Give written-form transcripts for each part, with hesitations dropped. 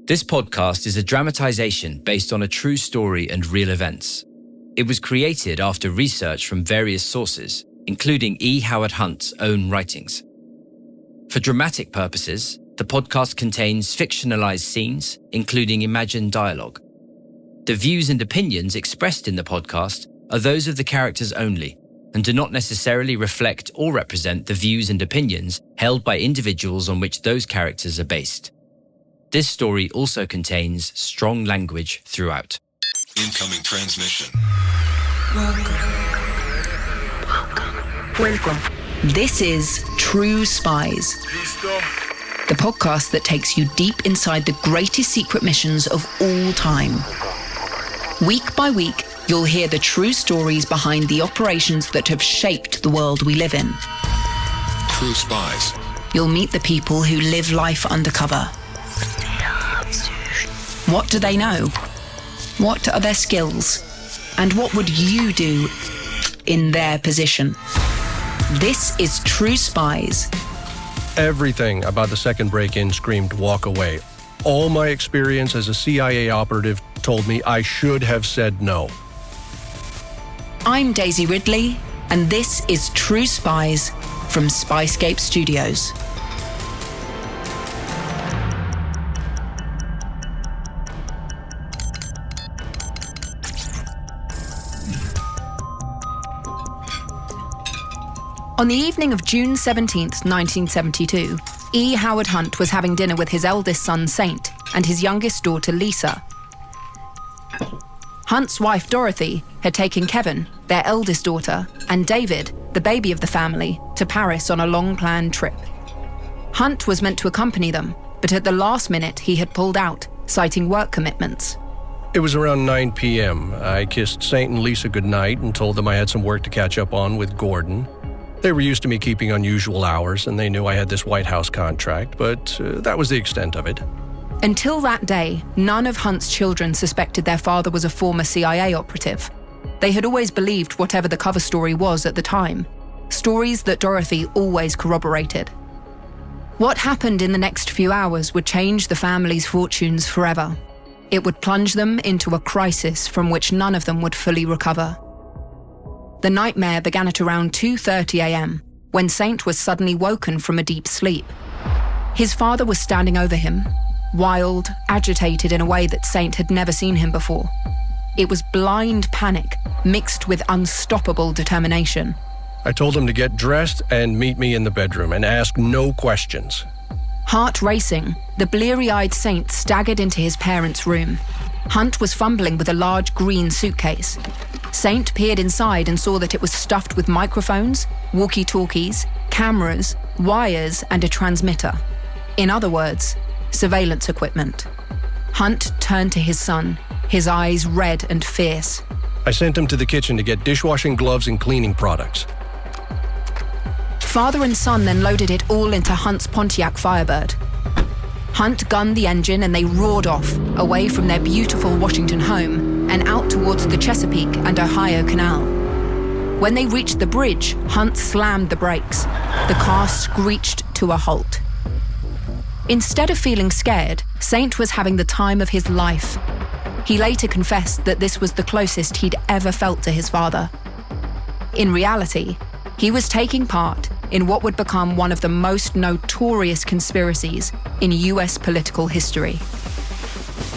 This podcast is a dramatization based on a true story and real events. It was created after research from various sources, including E. Howard Hunt's own writings. For dramatic purposes, the podcast contains fictionalized scenes, including imagined dialogue. The views and opinions expressed in the podcast are those of the characters only, and do not necessarily reflect or represent the views and opinions held by individuals on which those characters are based. This story also contains strong language throughout. Incoming transmission. Welcome. This is Tue Spies, the podcast that takes you deep inside the greatest secret missions of all time. Week by week, you'll hear the true stories behind the operations that have shaped the world we live in. Tue Spies. You'll meet the people who live life undercover. What do they know? What are their skills? And what would you do in their position? This is Tue Spies. Everything about the second break-in screamed walk away. All my experience as a CIA operative told me I should have said no. I'm Daisy Ridley, and this is Tue Spies from Spyscape Studios. On the evening of June 17th, 1972, E. Howard Hunt was having dinner with his eldest son, Saint, and his youngest daughter, Lisa. Hunt's wife, Dorothy, had taken Kevin, their eldest daughter, and David, the baby of the family, to Paris on a long-planned trip. Hunt was meant to accompany them, but at the last minute he had pulled out, citing work commitments. It was around 9 p.m. I kissed Saint and Lisa goodnight and told them I had some work to catch up on with Gordon. They were used to me keeping unusual hours, and they knew I had this White House contract, but that was the extent of it. Until that day, none of Hunt's children suspected their father was a former CIA operative. They had always believed whatever the cover story was at the time, stories that Dorothy always corroborated. What happened in the next few hours would change the family's fortunes forever. It would plunge them into a crisis from which none of them would fully recover. The nightmare began at around 2:30 a.m., when Saint was suddenly woken from a deep sleep. His father was standing over him, wild, agitated in a way that Saint had never seen him before. It was blind panic, mixed with unstoppable determination. I told him to get dressed and meet me in the bedroom and ask no questions. Heart racing, the bleary-eyed Saint staggered into his parents' room. Hunt was fumbling with a large green suitcase. Saint peered inside and saw that it was stuffed with microphones, walkie-talkies, cameras, wires, and a transmitter. In other words, surveillance equipment. Hunt turned to his son, his eyes red and fierce. I sent him to the kitchen to get dishwashing gloves and cleaning products. Father and son then loaded it all into Hunt's Pontiac Firebird. Hunt gunned the engine and they roared off, away from their beautiful Washington home and out towards the Chesapeake and Ohio Canal. When they reached the bridge, Hunt slammed the brakes. The car screeched to a halt. Instead of feeling scared, Saint was having the time of his life. He later confessed that this was the closest he'd ever felt to his father. In reality, he was taking part in what would become one of the most notorious conspiracies in US political history.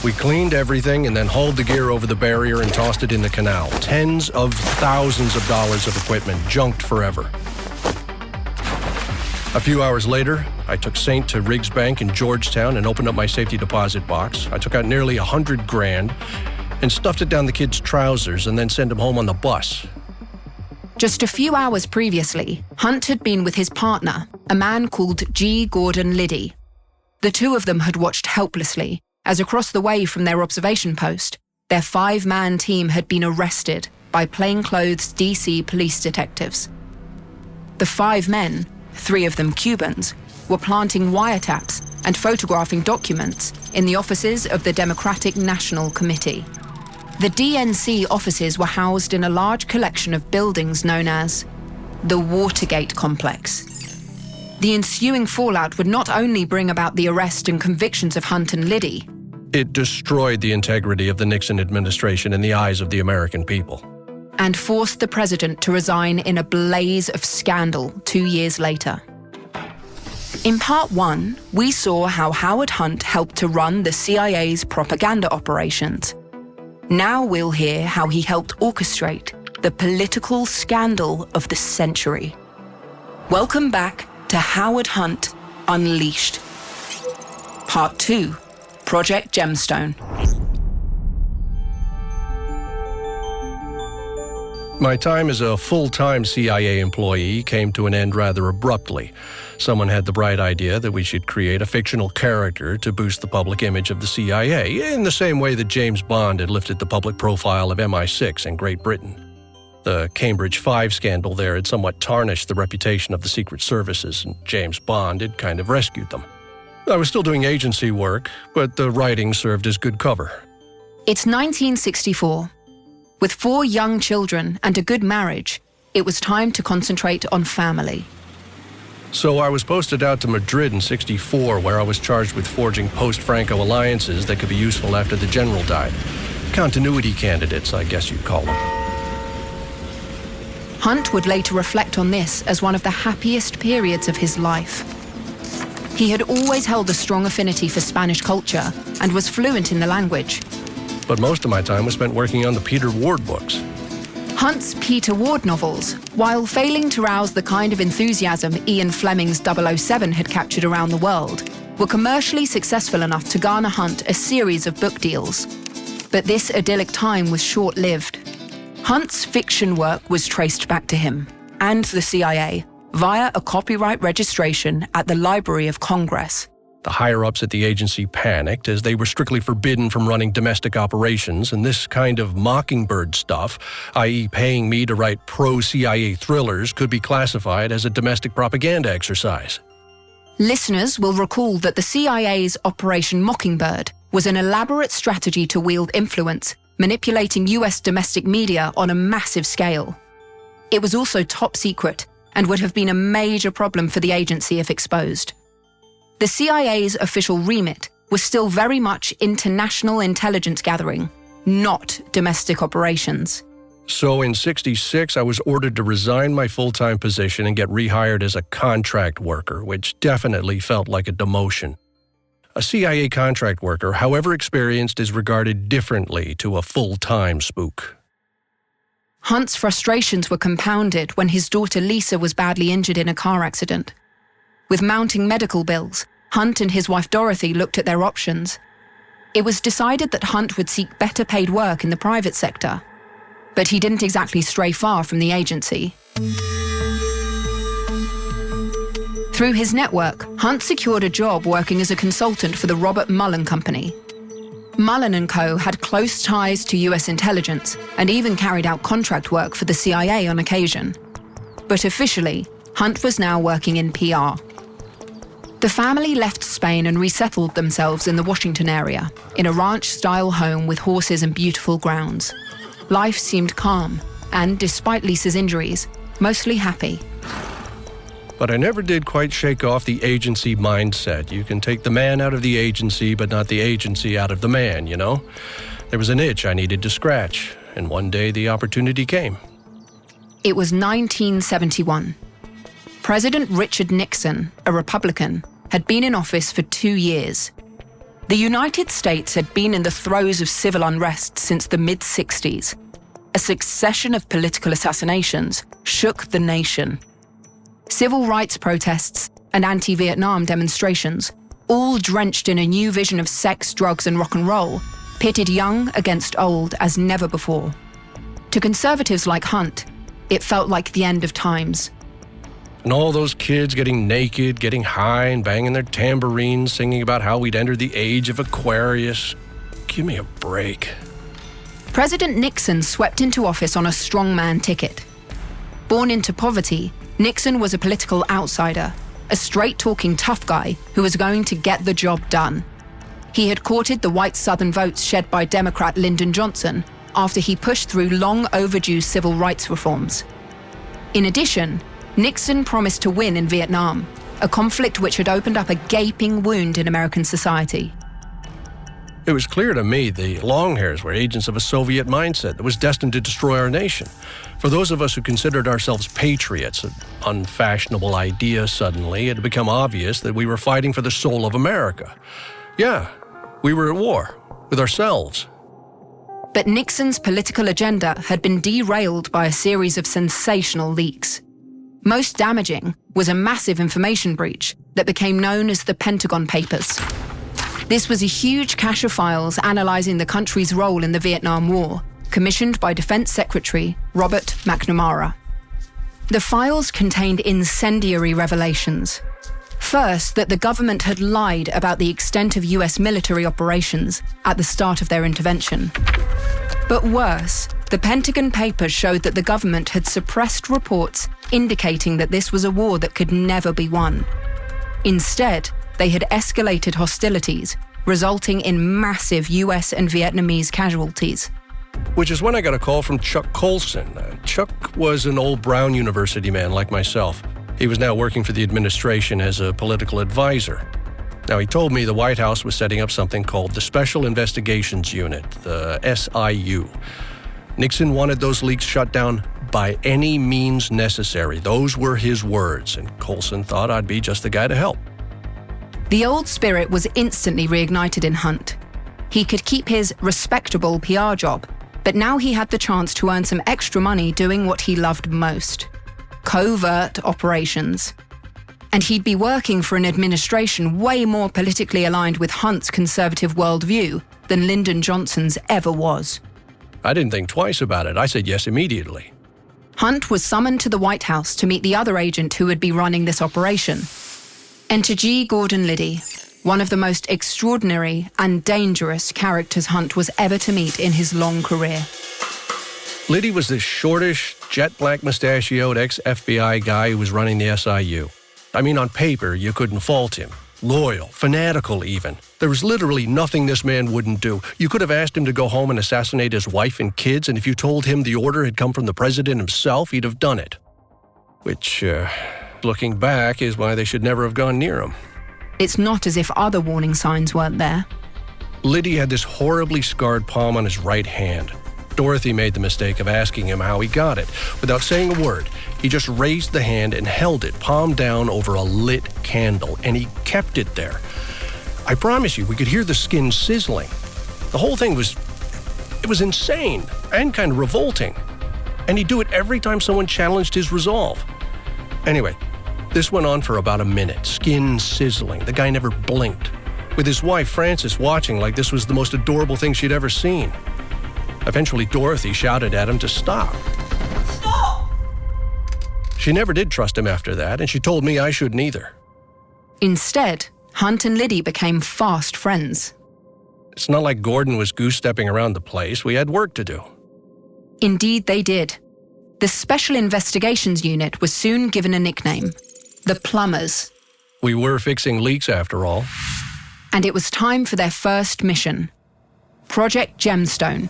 We cleaned everything and then hauled the gear over the barrier and tossed it in the canal. Tens of thousands of dollars of equipment, junked forever. A few hours later, I took Saint to Riggs Bank in Georgetown and opened up my safety deposit box. I took out nearly $100,000 and stuffed it down the kid's trousers and then sent him home on the bus. Just a few hours previously, Hunt had been with his partner, a man called G. Gordon Liddy. The two of them had watched helplessly as across the way from their observation post, their 5-man team had been arrested by plainclothes DC police detectives. The 5 men, 3 of them Cubans, were planting wiretaps and photographing documents in the offices of the Democratic National Committee. The DNC offices were housed in a large collection of buildings known as the Watergate complex. The ensuing fallout would not only bring about the arrest and convictions of Hunt and Liddy, It destroyed the integrity of the Nixon administration in the eyes of the American people. And forced the president to resign in a blaze of scandal 2 years later. In part 1, we saw how Howard Hunt helped to run the CIA's propaganda operations. Now we'll hear how he helped orchestrate the political scandal of the century. Welcome back to Howard Hunt Unleashed. Part 2, Project Gemstone. My time as a full-time CIA employee came to an end rather abruptly. Someone had the bright idea that we should create a fictional character to boost the public image of the CIA, in the same way that James Bond had lifted the public profile of MI6 in Great Britain. The Cambridge 5 scandal there had somewhat tarnished the reputation of the Secret Services, and James Bond had kind of rescued them. I was still doing agency work, but the writing served as good cover. It's 1964. With 4 young children and a good marriage, it was time to concentrate on family. So I was posted out to Madrid in '64, where I was charged with forging post-Franco alliances that could be useful after the general died. Continuity candidates, I guess you'd call them. Hunt would later reflect on this as one of the happiest periods of his life. He had always held a strong affinity for Spanish culture and was fluent in the language. But most of my time was spent working on the Peter Ward books. Hunt's Peter Ward novels, while failing to rouse the kind of enthusiasm Ian Fleming's 007 had captured around the world, were commercially successful enough to garner Hunt a series of book deals. But this idyllic time was short-lived. Hunt's fiction work was traced back to him and the CIA via a copyright registration at the Library of Congress. The higher-ups at the agency panicked, as they were strictly forbidden from running domestic operations, and this kind of mockingbird stuff, i.e. paying me to write pro-CIA thrillers, could be classified as a domestic propaganda exercise. Listeners will recall that the CIA's Operation Mockingbird was an elaborate strategy to wield influence, manipulating US domestic media on a massive scale. It was also top secret and would have been a major problem for the agency if exposed. The CIA's official remit was still very much international intelligence gathering, not domestic operations. So in '66, I was ordered to resign my full-time position and get rehired as a contract worker, which definitely felt like a demotion. A CIA contract worker, however experienced, is regarded differently to a full-time spook. Hunt's frustrations were compounded when his daughter Lisa was badly injured in a car accident. With mounting medical bills, Hunt and his wife Dorothy looked at their options. It was decided that Hunt would seek better paid work in the private sector. But he didn't exactly stray far from the agency. Through his network, Hunt secured a job working as a consultant for the Robert Mullen Company. Mullen & Co. had close ties to US intelligence and even carried out contract work for the CIA on occasion. But officially, Hunt was now working in PR. The family left Spain and resettled themselves in the Washington area, in a ranch-style home with horses and beautiful grounds. Life seemed calm, and despite Lisa's injuries, mostly happy. But I never did quite shake off the agency mindset. You can take the man out of the agency, but not the agency out of the man, you know? There was an itch I needed to scratch, and one day the opportunity came. It was 1971. President Richard Nixon, a Republican, had been in office for 2 years. The United States had been in the throes of civil unrest since the mid-60s. A succession of political assassinations shook the nation. Civil rights protests and anti-Vietnam demonstrations, all drenched in a new vision of sex, drugs, and rock and roll, pitted young against old as never before. To conservatives like Hunt, it felt like the end of times. And all those kids getting naked, getting high, and banging their tambourines, singing about how we'd entered the age of Aquarius. Give me a break. President Nixon swept into office on a strongman ticket. Born into poverty, Nixon was a political outsider, a straight-talking tough guy who was going to get the job done. He had courted the white Southern votes shed by Democrat Lyndon Johnson after he pushed through long-overdue civil rights reforms. In addition, Nixon promised to win in Vietnam, a conflict which had opened up a gaping wound in American society. It was clear to me the Longhairs were agents of a Soviet mindset that was destined to destroy our nation. For those of us who considered ourselves patriots, an unfashionable idea suddenly, it had become obvious that we were fighting for the soul of America. Yeah, we were at war with ourselves. But Nixon's political agenda had been derailed by a series of sensational leaks. Most damaging was a massive information breach that became known as the Pentagon Papers. This was a huge cache of files analysing the country's role in the Vietnam War, commissioned by Defense Secretary Robert McNamara. The files contained incendiary revelations. First, that the government had lied about the extent of US military operations at the start of their intervention. But worse, the Pentagon Papers showed that the government had suppressed reports indicating that this was a war that could never be won. Instead, they had escalated hostilities, resulting in massive US and Vietnamese casualties. Which is when I got a call from Chuck Colson. Chuck was an old Brown University man like myself. He was now working for the administration as a political advisor. Now, he told me the White House was setting up something called the Special Investigations Unit, the SIU. Nixon wanted those leaks shut down by any means necessary. Those were his words, and Colson thought I'd be just the guy to help. The old spirit was instantly reignited in Hunt. He could keep his respectable PR job, but now he had the chance to earn some extra money doing what he loved most: covert operations. And he'd be working for an administration way more politically aligned with Hunt's conservative worldview than Lyndon Johnson's ever was. I didn't think twice about it. I said yes immediately. Hunt was summoned to the White House to meet the other agent who would be running this operation. Enter G. Gordon Liddy, one of the most extraordinary and dangerous characters Hunt was ever to meet in his long career. Liddy was this shortish, jet-black mustachioed ex-FBI guy who was running the SIU. I mean, on paper, you couldn't fault him. Loyal, fanatical even. There was literally nothing this man wouldn't do. You could have asked him to go home and assassinate his wife and kids, and if you told him the order had come from the president himself, he'd have done it. Which, looking back, is why they should never have gone near him. It's not as if other warning signs weren't there. Liddy had this horribly scarred palm on his right hand. Dorothy made the mistake of asking him how he got it. Without saying a word, he just raised the hand and held it, palm down, over a lit candle, and he kept it there. I promise you, we could hear the skin sizzling. The whole thing was insane and kind of revolting. And he'd do it every time someone challenged his resolve. Anyway, this went on for about a minute, skin sizzling. The guy never blinked, with his wife, Frances, watching like this was the most adorable thing she'd ever seen. Eventually, Dorothy shouted at him to stop. Stop! She never did trust him after that, and she told me I shouldn't either. Instead, Hunt and Liddy became fast friends. It's not like Gordon was goose-stepping around the place. We had work to do. Indeed, they did. The Special Investigations Unit was soon given a nickname: the Plumbers. We were fixing leaks, after all. And it was time for their first mission: Project Gemstone.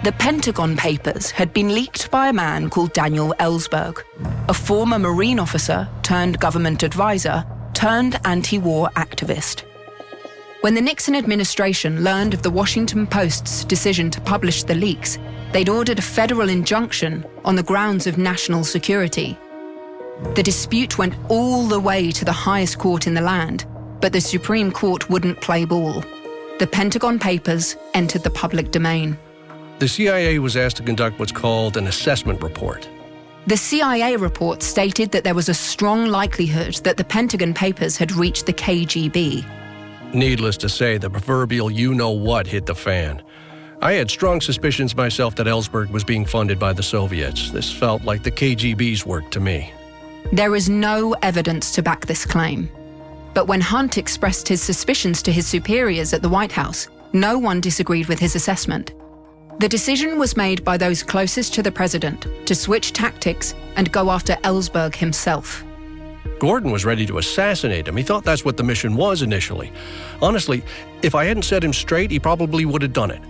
The Pentagon Papers had been leaked by a man called Daniel Ellsberg, a former Marine officer turned government advisor turned anti-war activist. When the Nixon administration learned of the Washington Post's decision to publish the leaks, they'd ordered a federal injunction on the grounds of national security. The dispute went all the way to the highest court in the land, but the Supreme Court wouldn't play ball. The Pentagon Papers entered the public domain. The CIA was asked to conduct what's called an assessment report. The CIA report stated that there was a strong likelihood that the Pentagon Papers had reached the KGB. Needless to say, the proverbial you-know-what hit the fan. I had strong suspicions myself that Ellsberg was being funded by the Soviets. This felt like the KGB's work to me. There is no evidence to back this claim. But when Hunt expressed his suspicions to his superiors at the White House, no one disagreed with his assessment. The decision was made by those closest to the president to switch tactics and go after Ellsberg himself. Gordon was ready to assassinate him. He thought that's what the mission was initially. Honestly, if I hadn't set him straight, he probably would have done it.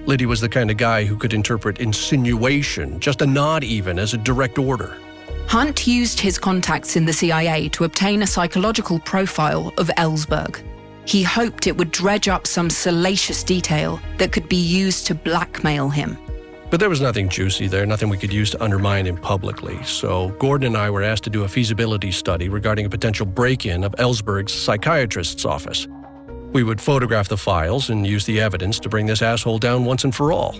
Liddy was the kind of guy who could interpret insinuation, just a nod even, as a direct order. Hunt used his contacts in the CIA to obtain a psychological profile of Ellsberg. He hoped it would dredge up some salacious detail that could be used to blackmail him. But there was nothing juicy there, nothing we could use to undermine him publicly, so Gordon and I were asked to do a feasibility study regarding a potential break-in of Ellsberg's psychiatrist's office. We would photograph the files and use the evidence to bring this asshole down once and for all.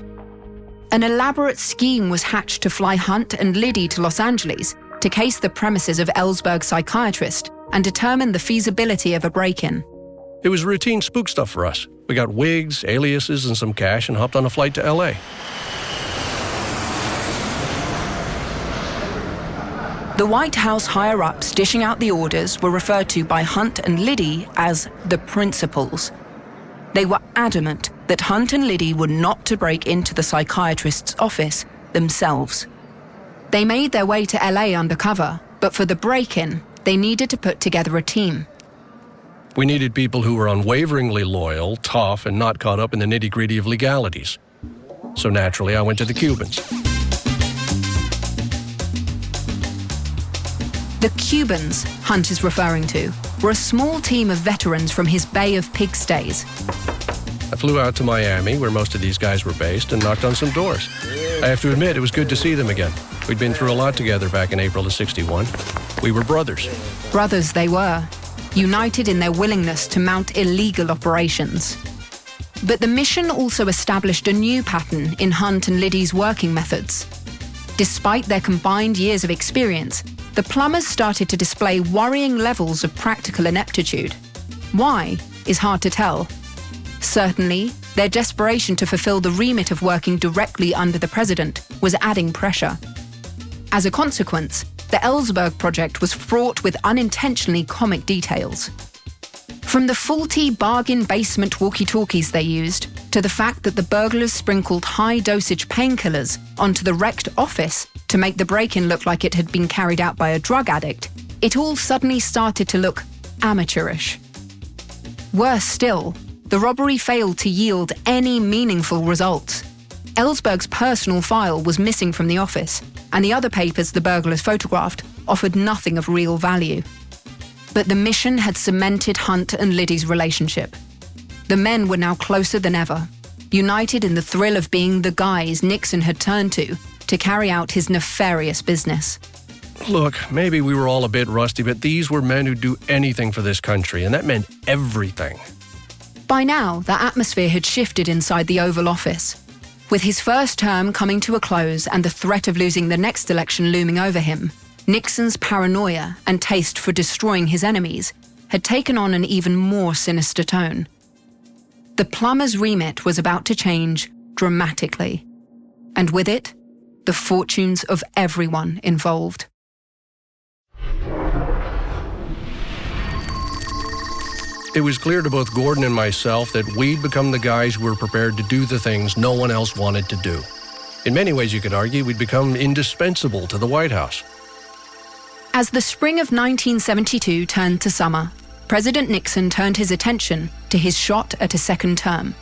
An elaborate scheme was hatched to fly Hunt and Liddy to Los Angeles to case the premises of Ellsberg's psychiatrist and determine the feasibility of a break-in. It was routine spook stuff for us. We got wigs, aliases, and some cash and hopped on a flight to L.A. The White House higher-ups dishing out the orders were referred to by Hunt and Liddy as the principals. They were adamant that Hunt and Liddy were not to break into the psychiatrist's office themselves. They made their way to LA undercover, but for the break-in, they needed to put together a team. We needed people who were unwaveringly loyal, tough, and not caught up in the nitty-gritty of legalities. So naturally, I went to the Cubans. The Cubans Hunt is referring to were a small team of veterans from his Bay of Pigs days. I flew out to Miami, where most of these guys were based, and knocked on some doors. I have to admit, it was good to see them again. We'd been through a lot together back in April of '61. We were brothers. Brothers they were, united in their willingness to mount illegal operations. But the mission also established a new pattern in Hunt and Liddy's working methods. Despite their combined years of experience, the plumbers started to display worrying levels of practical ineptitude. Why is hard to tell. Certainly, their desperation to fulfill the remit of working directly under the president was adding pressure. As a consequence, the Ellsberg project was fraught with unintentionally comic details. From the faulty bargain basement walkie-talkies they used, to the fact that the burglars sprinkled high-dosage painkillers onto the wrecked office to make the break-in look like it had been carried out by a drug addict, it all suddenly started to look amateurish. Worse still, the robbery failed to yield any meaningful results. Ellsberg's personal file was missing from the office, and the other papers the burglars photographed offered nothing of real value. But the mission had cemented Hunt and Liddy's relationship. The men were now closer than ever, united in the thrill of being the guys Nixon had turned to carry out his nefarious business. Look, maybe we were all a bit rusty, but these were men who'd do anything for this country, and that meant everything. By now, the atmosphere had shifted inside the Oval Office. With his first term coming to a close and the threat of losing the next election looming over him, Nixon's paranoia and taste for destroying his enemies had taken on an even more sinister tone. The plumber's remit was about to change dramatically, and with it, the fortunes of everyone involved. It was clear to both Gordon and myself that we'd become the guys who were prepared to do the things no one else wanted to do. In many ways, you could argue we'd become indispensable to the White House. As the spring of 1972 turned to summer, President Nixon turned his attention to his shot at a second term.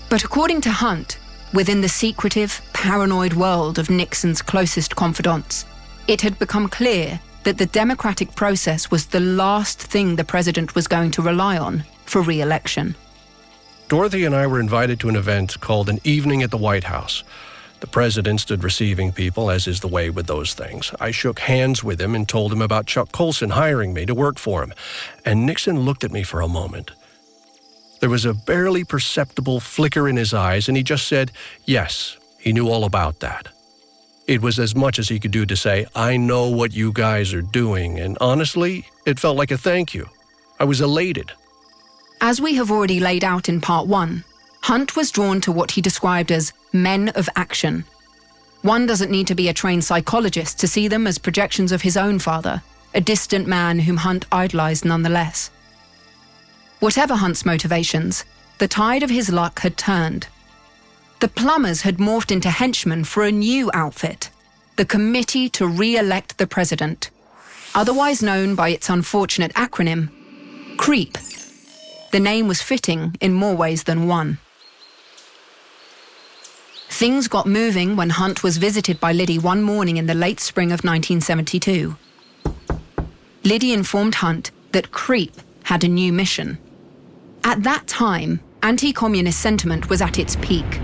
But according to Hunt, within the secretive, paranoid world of Nixon's closest confidants, it had become clear that the democratic process was the last thing the president was going to rely on for re-election. Dorothy and I were invited to an event called an Evening at the White House. The president stood receiving people, as is the way with those things. I shook hands with him and told him about Chuck Colson hiring me to work for him, and Nixon looked at me for a moment. There was a barely perceptible flicker in his eyes, and he just said, yes, he knew all about that. It was as much as he could do to say, I know what you guys are doing, and honestly, it felt like a thank you. I was elated. As we have already laid out in part 1, Hunt was drawn to what he described as men of action. One doesn't need to be a trained psychologist to see them as projections of his own father, a distant man whom Hunt idolized nonetheless. Whatever Hunt's motivations, the tide of his luck had turned. The plumbers had morphed into henchmen for a new outfit, the Committee to Re-elect the President, otherwise known by its unfortunate acronym, CREEP. The name was fitting in more ways than one. Things got moving when Hunt was visited by Liddy one morning in the late spring of 1972. Liddy informed Hunt that Creep had a new mission. At that time, anti-communist sentiment was at its peak.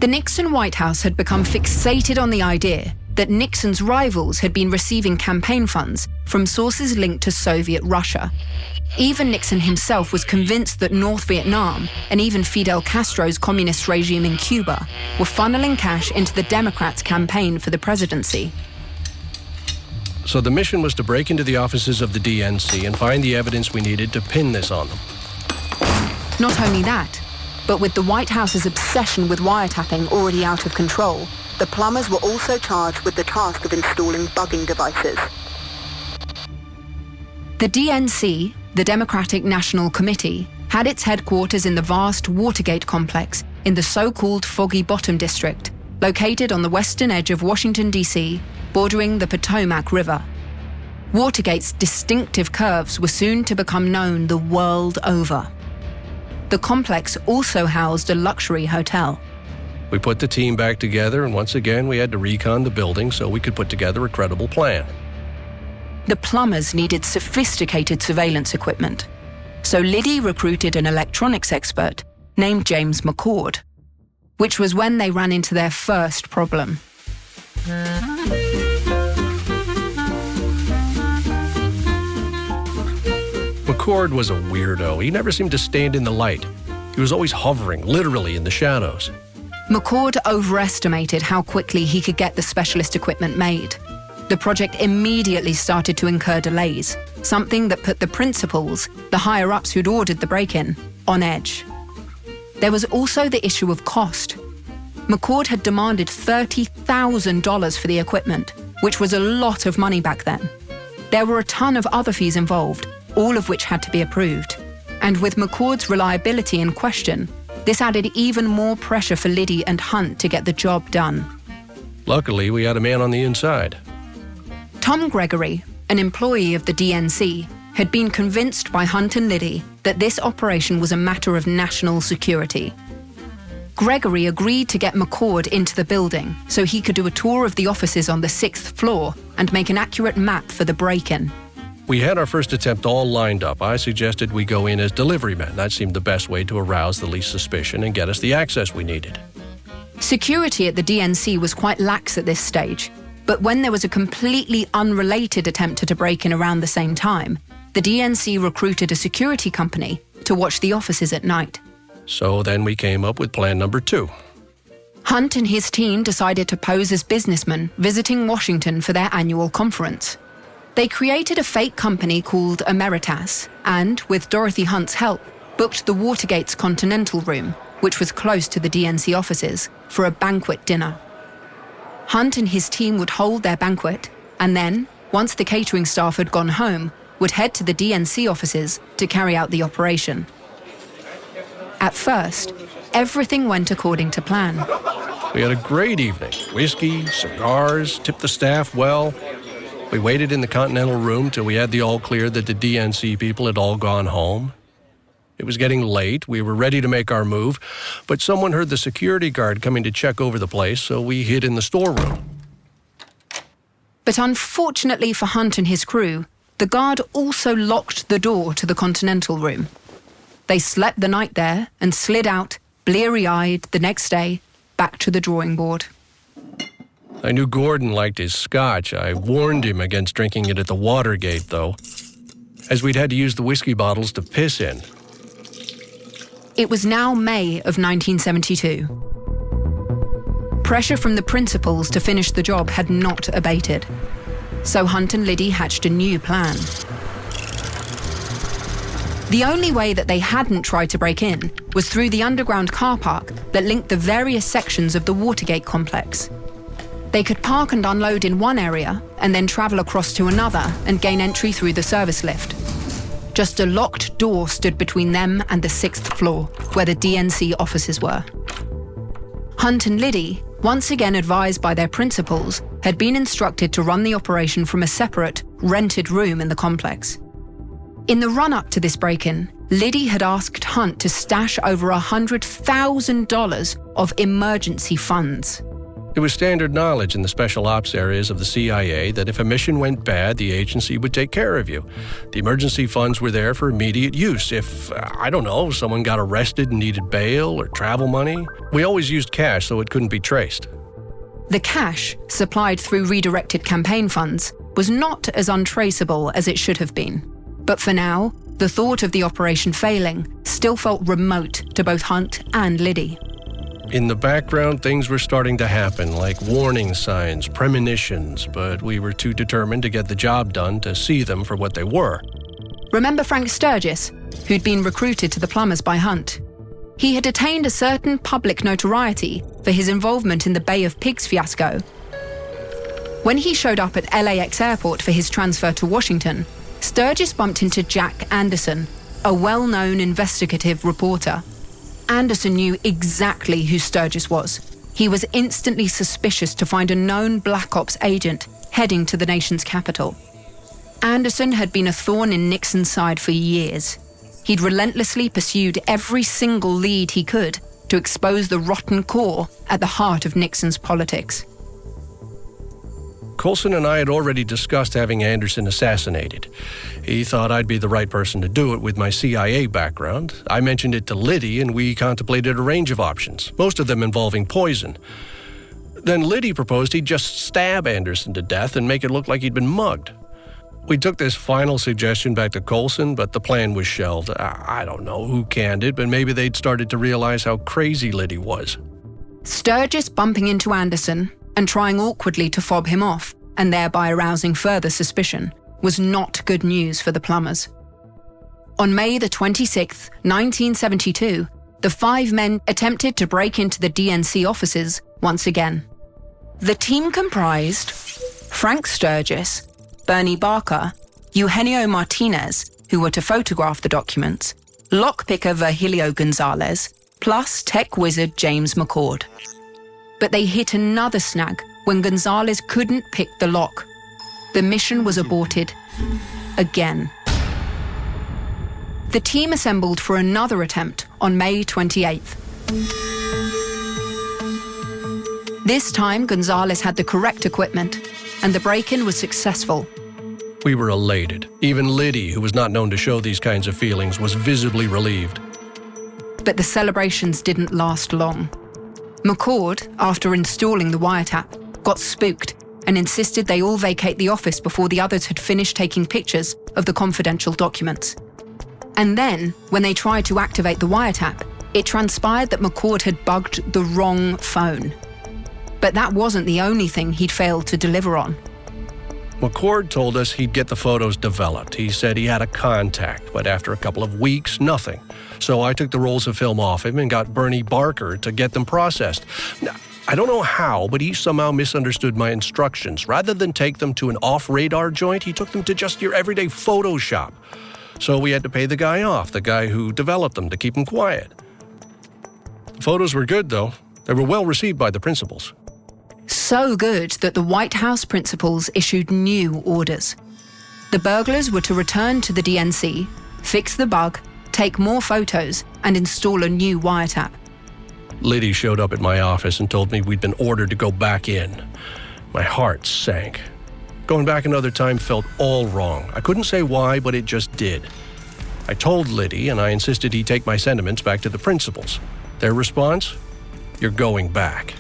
The Nixon White House had become fixated on the idea that Nixon's rivals had been receiving campaign funds from sources linked to Soviet Russia. Even Nixon himself was convinced that North Vietnam and even Fidel Castro's communist regime in Cuba were funneling cash into the Democrats' campaign for the presidency. So the mission was to break into the offices of the DNC and find the evidence we needed to pin this on them. Not only that, but with the White House's obsession with wiretapping already out of control, the plumbers were also charged with the task of installing bugging devices. The DNC, the Democratic National Committee, had its headquarters in the vast Watergate complex in the so-called Foggy Bottom District, located on the western edge of Washington, D.C., bordering the Potomac River. Watergate's distinctive curves were soon to become known the world over. The complex also housed a luxury hotel. We put the team back together, and once again we had to recon the building so we could put together a credible plan. The plumbers needed sophisticated surveillance equipment, so Liddy recruited an electronics expert named James McCord, which was when they ran into their first problem. McCord was a weirdo. He never seemed to stand in the light. He was always hovering, literally in the shadows. McCord overestimated how quickly he could get the specialist equipment made. The project immediately started to incur delays, something that put the principals, the higher-ups who'd ordered the break-in, on edge. There was also the issue of cost. McCord had demanded $30,000 for the equipment, which was a lot of money back then. There were a ton of other fees involved, all of which had to be approved. And with McCord's reliability in question, this added even more pressure for Liddy and Hunt to get the job done. Luckily, we had a man on the inside. Tom Gregory, an employee of the DNC, had been convinced by Hunt and Liddy that this operation was a matter of national security. Gregory agreed to get McCord into the building so he could do a tour of the offices on the 6th floor and make an accurate map for the break-in. We had our first attempt all lined up. I suggested we go in as delivery men. That seemed the best way to arouse the least suspicion and get us the access we needed. Security at the DNC was quite lax at this stage, but when there was a completely unrelated attempt at a break-in around the same time, the DNC recruited a security company to watch the offices at night. So then we came up with plan number 2. Hunt and his team decided to pose as businessmen visiting Washington for their annual conference. They created a fake company called Emeritas and, with Dorothy Hunt's help, booked the Watergate's Continental Room, which was close to the DNC offices, for a banquet dinner. Hunt and his team would hold their banquet, and then, once the catering staff had gone home, would head to the DNC offices to carry out the operation. At first, everything went according to plan. We had a great evening. Whiskey, cigars, tipped the staff well. We waited in the Continental Room till we had the all clear that the DNC people had all gone home. It was getting late. We were ready to make our move, but someone heard the security guard coming to check over the place, so we hid in the storeroom. But unfortunately for Hunt and his crew, the guard also locked the door to the Continental Room. They slept the night there and slid out, bleary-eyed, the next day, back to the drawing board. I knew Gordon liked his scotch. I warned him against drinking it at the Watergate, though, as we'd had to use the whiskey bottles to piss in. It was now May of 1972. Pressure from the principals to finish the job had not abated, so Hunt and Liddy hatched a new plan. The only way that they hadn't tried to break in was through the underground car park that linked the various sections of the Watergate complex. They could park and unload in one area and then travel across to another and gain entry through the service lift. Just a locked door stood between them and the 6th floor, where the DNC offices were. Hunt and Liddy, once again advised by their principals, had been instructed to run the operation from a separate, rented room in the complex. In the run-up to this break-in, Liddy had asked Hunt to stash over $100,000 of emergency funds. It was standard knowledge in the special ops areas of the CIA that if a mission went bad, the agency would take care of you. The emergency funds were there for immediate use. If, someone got arrested and needed bail or travel money, we always used cash so it couldn't be traced. The cash, supplied through redirected campaign funds, was not as untraceable as it should have been. But for now, the thought of the operation failing still felt remote to both Hunt and Liddy. In the background, things were starting to happen, like warning signs, premonitions, but we were too determined to get the job done to see them for what they were. Remember Frank Sturgis, who'd been recruited to the Plumbers by Hunt? He had attained a certain public notoriety for his involvement in the Bay of Pigs fiasco. When he showed up at LAX airport for his transfer to Washington, Sturgis bumped into Jack Anderson, a well-known investigative reporter. Anderson knew exactly who Sturgis was. He was instantly suspicious to find a known Black Ops agent heading to the nation's capital. Anderson had been a thorn in Nixon's side for years. He'd relentlessly pursued every single lead he could to expose the rotten core at the heart of Nixon's politics. Coulson and I had already discussed having Anderson assassinated. He thought I'd be the right person to do it with my CIA background. I mentioned it to Liddy, and we contemplated a range of options, most of them involving poison. Then Liddy proposed he'd just stab Anderson to death and make it look like he'd been mugged. We took this final suggestion back to Coulson, but the plan was shelved. I don't know who canned it, but maybe they'd started to realize how crazy Liddy was. Sturgis bumping into Anderson and trying awkwardly to fob him off, and thereby arousing further suspicion, was not good news for the Plumbers. On May the 26th, 1972, the 5 men attempted to break into the DNC offices once again. The team comprised Frank Sturgis, Bernie Barker, Eugenio Martinez, who were to photograph the documents, lockpicker Virgilio Gonzalez, plus tech wizard James McCord. But they hit another snag when Gonzalez couldn't pick the lock. The mission was aborted again. The team assembled for another attempt on May 28th. This time, Gonzalez had the correct equipment, and the break-in was successful. We were elated. Even Liddy, who was not known to show these kinds of feelings, was visibly relieved. But the celebrations didn't last long. McCord, after installing the wiretap, got spooked and insisted they all vacate the office before the others had finished taking pictures of the confidential documents. And then, when they tried to activate the wiretap, it transpired that McCord had bugged the wrong phone. But that wasn't the only thing he'd failed to deliver on. McCord told us he'd get the photos developed. He said he had a contact, but after a couple of weeks, nothing. So I took the rolls of film off him and got Bernie Barker to get them processed. Now, I don't know how, but he somehow misunderstood my instructions. Rather than take them to an off-radar joint, he took them to just your everyday Photoshop. So we had to pay the guy off, the guy who developed them, to keep him quiet. The photos were good, though. They were well received by the principals. So good that the White House principals issued new orders. The burglars were to return to the DNC, fix the bug, take more photos, and install a new wiretap. Liddy showed up at my office and told me we'd been ordered to go back in. My heart sank. Going back another time felt all wrong. I couldn't say why, but it just did. I told Liddy, and I insisted he take my sentiments back to the principals. Their response? You're going back.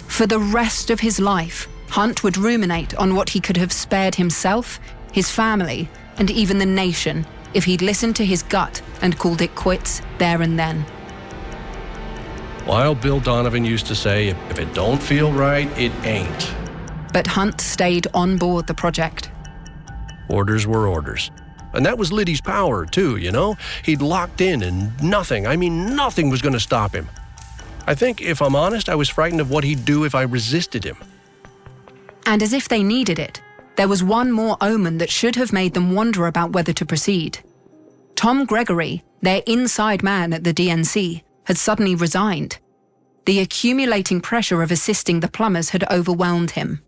For the rest of his life, Hunt would ruminate on what he could have spared himself, his family, and even the nation if he'd listened to his gut and called it quits there and then. Wild Bill Donovan used to say, if it don't feel right, it ain't. But Hunt stayed on board the project. Orders were orders. And that was Liddy's power, too, you know? He'd locked in and nothing was going to stop him. I think, if I'm honest, I was frightened of what he'd do if I resisted him. And as if they needed it, there was one more omen that should have made them wonder about whether to proceed. Tom Gregory, their inside man at the DNC, had suddenly resigned. The accumulating pressure of assisting the Plumbers had overwhelmed him.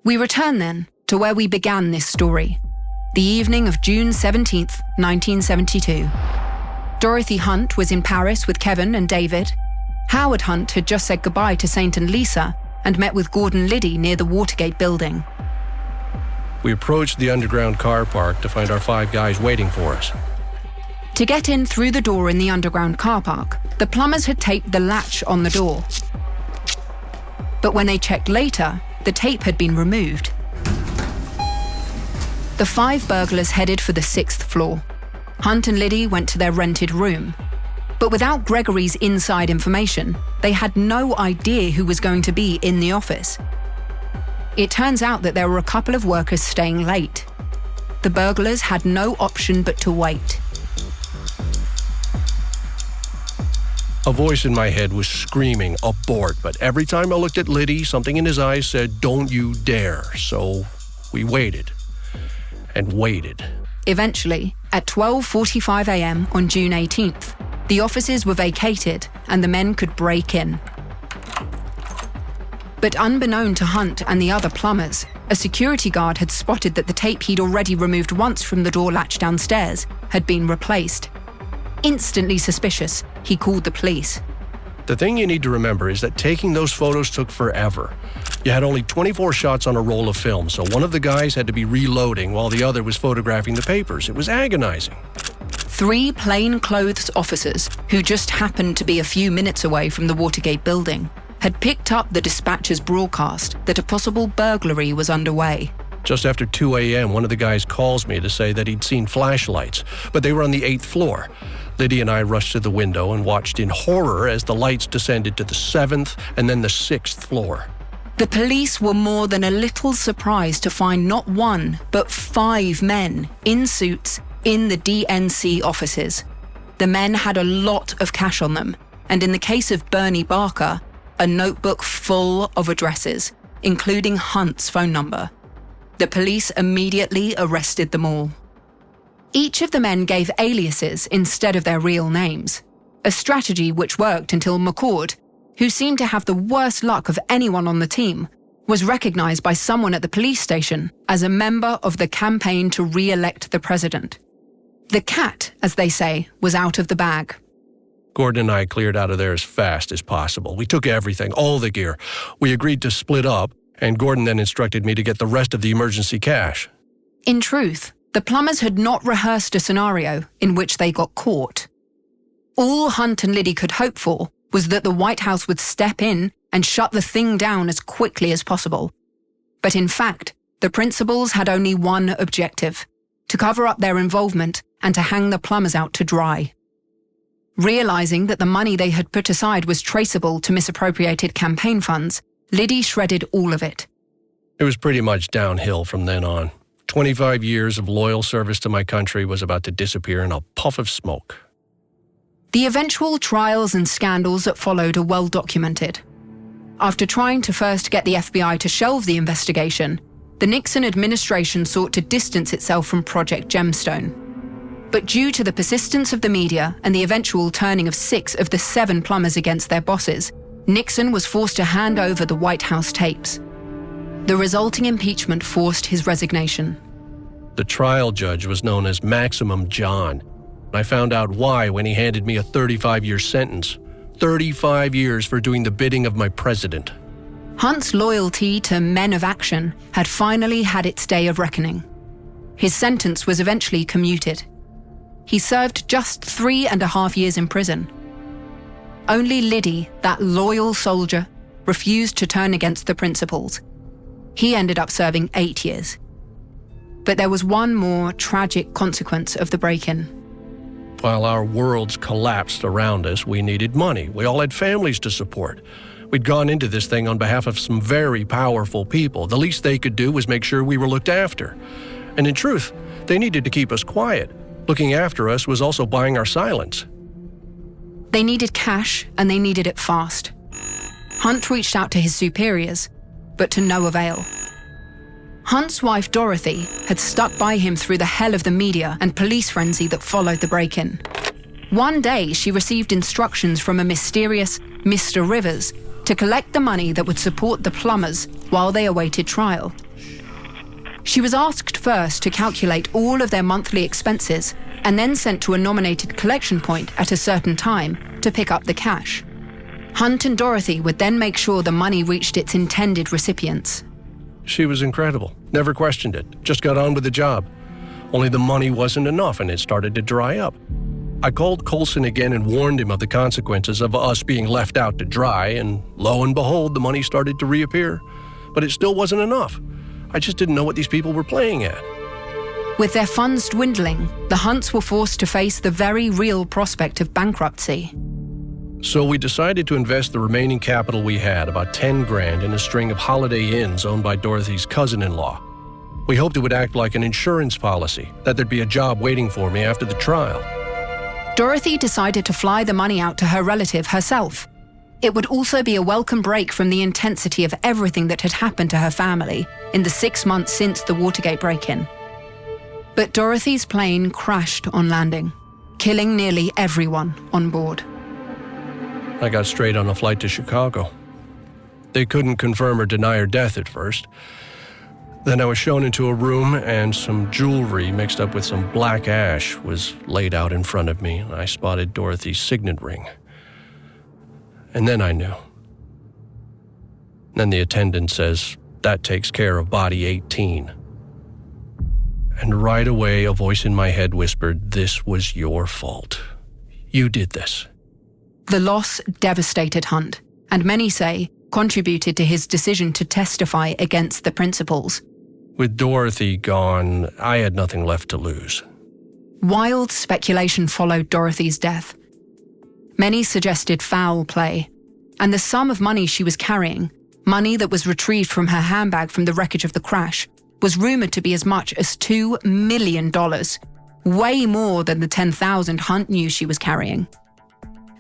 We return then to where we began this story. the evening of June 17th, 1972. Dorothy Hunt was in Paris with Kevin and David. Howard Hunt had just said goodbye to Saint and Lisa and met with Gordon Liddy near the Watergate building. We approached the underground car park to find our 5 guys waiting for us. To get in through the door in the underground car park, the plumbers had taped the latch on the door. But when they checked later, the tape had been removed. The 5 burglars headed for the 6th floor. Hunt and Liddy went to their rented room. But without Gregory's inside information, they had no idea who was going to be in the office. It turns out that there were a couple of workers staying late. The burglars had no option but to wait. A voice in my head was screaming, abort, but every time I looked at Liddy, something in his eyes said, don't you dare. So we waited and waited. Eventually, at 12:45 a.m. on June 18th, the offices were vacated and the men could break in. But unbeknown to Hunt and the other plumbers, a security guard had spotted that the tape he'd already removed once from the door latch downstairs had been replaced. Instantly suspicious, he called the police. The thing you need to remember is that taking those photos took forever. You had only 24 shots on a roll of film, so one of the guys had to be reloading while the other was photographing the papers. It was agonizing. 3 plainclothes officers, who just happened to be a few minutes away from the Watergate building, had picked up the dispatcher's broadcast that a possible burglary was underway. Just after 2 a.m., one of the guys calls me to say that he'd seen flashlights, but they were on the 8th floor. Liddy and I rushed to the window and watched in horror as the lights descended to the 7th and then the 6th floor. The police were more than a little surprised to find not 1, but 5 men in suits in the DNC offices. The men had a lot of cash on them, and in the case of Bernie Barker, a notebook full of addresses, including Hunt's phone number. The police immediately arrested them all. Each of the men gave aliases instead of their real names, a strategy which worked until McCord, who seemed to have the worst luck of anyone on the team, was recognized by someone at the police station as a member of the campaign to re-elect the president. The cat, as they say, was out of the bag. Gordon and I cleared out of there as fast as possible. We took everything, all the gear. We agreed to split up, and Gordon then instructed me to get the rest of the emergency cash. In truth, the plumbers had not rehearsed a scenario in which they got caught. All Hunt and Liddy could hope for was that the White House would step in and shut the thing down as quickly as possible. But in fact, the principals had only one objective: to cover up their involvement and to hang the plumbers out to dry. Realizing that the money they had put aside was traceable to misappropriated campaign funds, Liddy shredded all of it. It was pretty much downhill from then on. 25 years of loyal service to my country was about to disappear in a puff of smoke. The eventual trials and scandals that followed are well documented. After trying to first get the FBI to shelve the investigation, the Nixon administration sought to distance itself from Project Gemstone. But due to the persistence of the media and the eventual turning of 6 of the 7 plumbers against their bosses, Nixon was forced to hand over the White House tapes. The resulting impeachment forced his resignation. The trial judge was known as Maximum John. I found out why when he handed me a 35-year sentence. 35 years for doing the bidding of my president. Hunt's loyalty to men of action had finally had its day of reckoning. His sentence was eventually commuted. He served just 3.5 years in prison. Only Liddy, that loyal soldier, refused to turn against the principals. He ended up serving 8 years. But there was one more tragic consequence of the break-in. While our worlds collapsed around us, we needed money. We all had families to support. We'd gone into this thing on behalf of some very powerful people. The least they could do was make sure we were looked after. And in truth, they needed to keep us quiet. Looking after us was also buying our silence. They needed cash, and they needed it fast. Hunt reached out to his superiors, but to no avail. Hunt's wife, Dorothy, had stuck by him through the hell of the media and police frenzy that followed the break-in. One day, she received instructions from a mysterious Mr. Rivers to collect the money that would support the plumbers while they awaited trial. She was asked first to calculate all of their monthly expenses and then sent to a nominated collection point at a certain time to pick up the cash. Hunt and Dorothy would then make sure the money reached its intended recipients. She was incredible. Never questioned it. Just got on with the job. Only the money wasn't enough and it started to dry up. I called Coulson again and warned him of the consequences of us being left out to dry, and lo and behold, the money started to reappear. But it still wasn't enough. I just didn't know what these people were playing at. With their funds dwindling, the Hunts were forced to face the very real prospect of bankruptcy. So we decided to invest the remaining capital we had, about 10 grand, in a string of Holiday Inns owned by Dorothy's cousin-in-law. We hoped it would act like an insurance policy, that there'd be a job waiting for me after the trial. Dorothy decided to fly the money out to her relative herself. It would also be a welcome break from the intensity of everything that had happened to her family in the 6 months since the Watergate break-in. But Dorothy's plane crashed on landing, killing nearly everyone on board. I got straight on a flight to Chicago. They couldn't confirm or deny her death at first. Then I was shown into a room and some jewelry mixed up with some black ash was laid out in front of me. I spotted Dorothy's signet ring. And then I knew. Then the attendant says, "That takes care of body 18. And right away, a voice in my head whispered, "This was your fault. You did this." The loss devastated Hunt, and many say contributed to his decision to testify against the principals. With Dorothy gone, I had nothing left to lose. Wild speculation followed Dorothy's death. Many suggested foul play, and the sum of money she was carrying, money that was retrieved from her handbag from the wreckage of the crash, was rumored to be as much as $2 million, way more than the $10,000 Hunt knew she was carrying.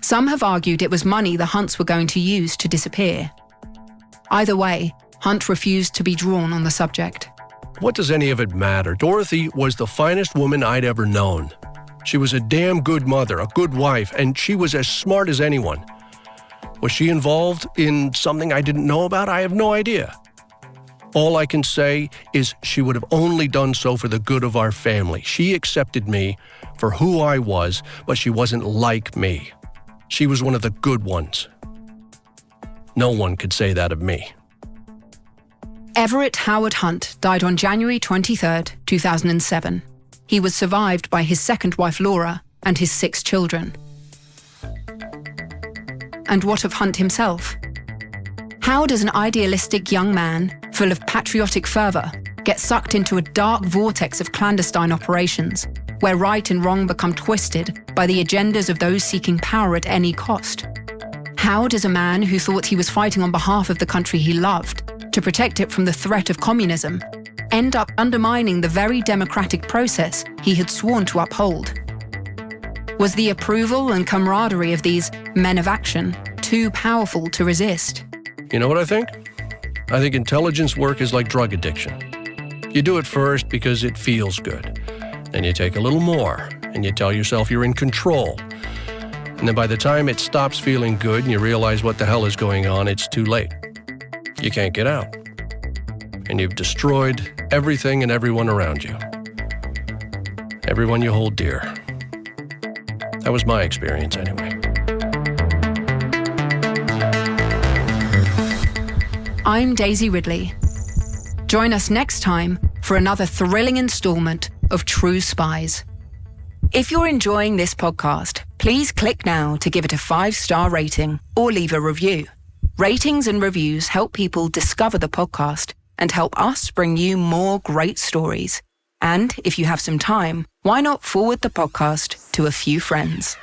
Some have argued it was money the Hunts were going to use to disappear. Either way, Hunt refused to be drawn on the subject. What does any of it matter? Dorothy was the finest woman I'd ever known. She was a damn good mother, a good wife, and she was as smart as anyone. Was she involved in something I didn't know about? I have no idea. All I can say is she would have only done so for the good of our family. She accepted me for who I was, but she wasn't like me. She was one of the good ones. No one could say that of me. Everette Howard Hunt died on January 23, 2007. He was survived by his second wife Laura and his 6 children. And what of Hunt himself? How does an idealistic young man, full of patriotic fervor, get sucked into a dark vortex of clandestine operations, where right and wrong become twisted by the agendas of those seeking power at any cost? How does a man who thought he was fighting on behalf of the country he loved, to protect it from the threat of communism, end up undermining the very democratic process he had sworn to uphold? Was the approval and camaraderie of these men of action too powerful to resist? You know what I think? I think intelligence work is like drug addiction. You do it first because it feels good. Then you take a little more, and you tell yourself you're in control. And then by the time it stops feeling good and you realize what the hell is going on, it's too late. You can't get out. And you've destroyed everything and everyone around you. Everyone you hold dear. That was my experience anyway. I'm Daisy Ridley. Join us next time for another thrilling installment of Tue Spies. If you're enjoying this podcast, please click now to give it a 5-star rating or leave a review. Ratings and reviews help people discover the podcast and help us bring you more great stories. And if you have some time, why not forward the podcast to a few friends?